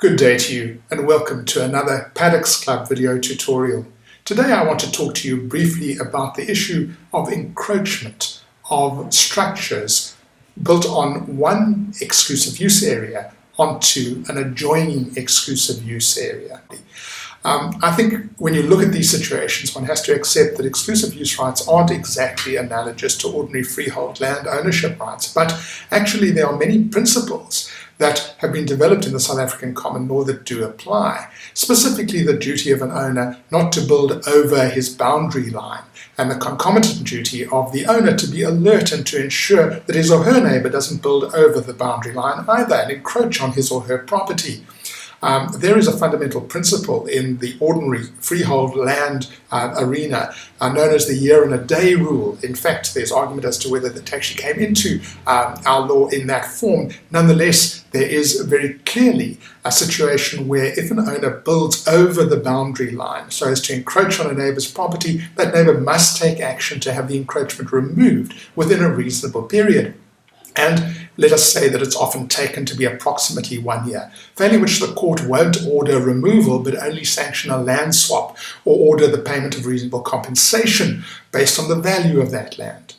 Good day to you and welcome to another Paddocks Club video tutorial. Today I want to talk to you briefly about the issue of encroachment of structures built on one exclusive use area onto an adjoining exclusive use area. I think when you look at these situations, one has to accept that exclusive use rights aren't exactly analogous to ordinary freehold land ownership rights, but actually there are many principles that have been developed in the South African common law that do apply, specifically the duty of an owner not to build over his boundary line and the concomitant duty of the owner to be alert and to ensure that his or her neighbour doesn't build over the boundary line either and encroach on his or her property. There is a fundamental principle in the ordinary freehold land arena known as the year and a day rule. In fact, there's argument as to whether that actually came into our law in that form. Nonetheless, there is very clearly a situation where if an owner builds over the boundary line so as to encroach on a neighbour's property, that neighbour must take action to have the encroachment removed within a reasonable period. And let us say that it's often taken to be approximately 1 year, failing which the court won't order removal but only sanction a land swap or order the payment of reasonable compensation based on the value of that land.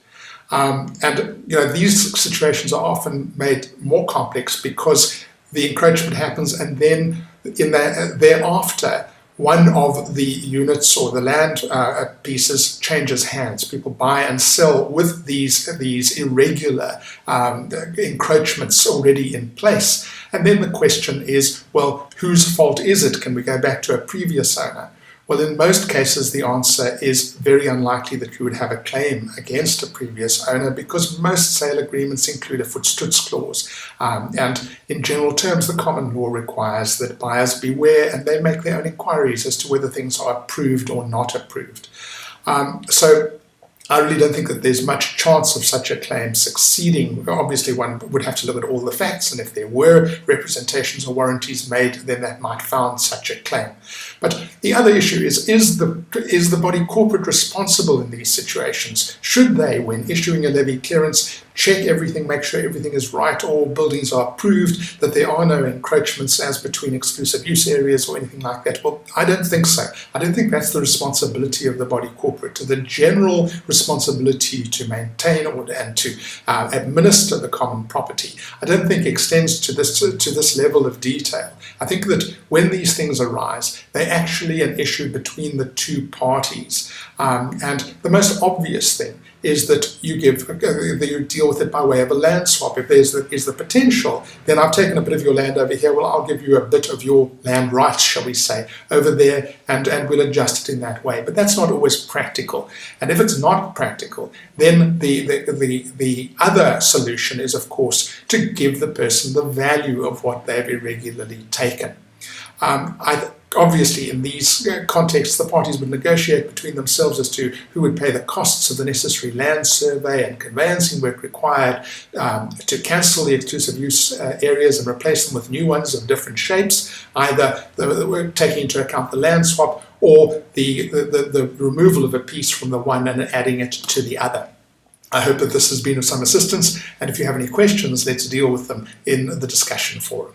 These situations are often made more complex because the encroachment happens and then thereafter one of the units or the land pieces changes hands. People buy and sell with these irregular encroachments already in place. And then the question is, well, whose fault is it? Can we go back to a previous owner? Well, in most cases, the answer is very unlikely that you would have a claim against a previous owner because most sale agreements include a Voetstoots clause. And in general terms, the common law requires that buyers beware and they make their own inquiries as to whether things are approved or not approved. So I really don't think that there's much chance of such a claim succeeding. Obviously, one would have to look at all the facts, and if there were representations or warranties made, then that might found such a claim. But the other issue is the body corporate responsible in these situations? Should they, when issuing a levy clearance, check everything, make sure everything is right, all buildings are approved, that there are no encroachments as between exclusive use areas or anything like that? Well, I don't think so. I don't think that's the responsibility of the body corporate. The general responsibility to maintain and to administer the common property, I don't think extends to this level of detail. I think that when these things arise, they're actually an issue between the two parties. And the most obvious thing is that you deal with it by way of a land swap. If there's the potential, then I've taken a bit of your land over here, well, I'll give you a bit of your land rights, shall we say, over there, and we'll adjust it in that way. But that's not always practical. And if it's not practical, then the other solution is, of course, to give the person the value of what they've irregularly taken. Obviously, in these contexts, the parties would negotiate between themselves as to who would pay the costs of the necessary land survey and conveyancing work required to cancel the exclusive use areas and replace them with new ones of different shapes, either taking into account the land swap or the removal of a piece from the one and adding it to the other. I hope that this has been of some assistance, and if you have any questions, let's deal with them in the discussion forum.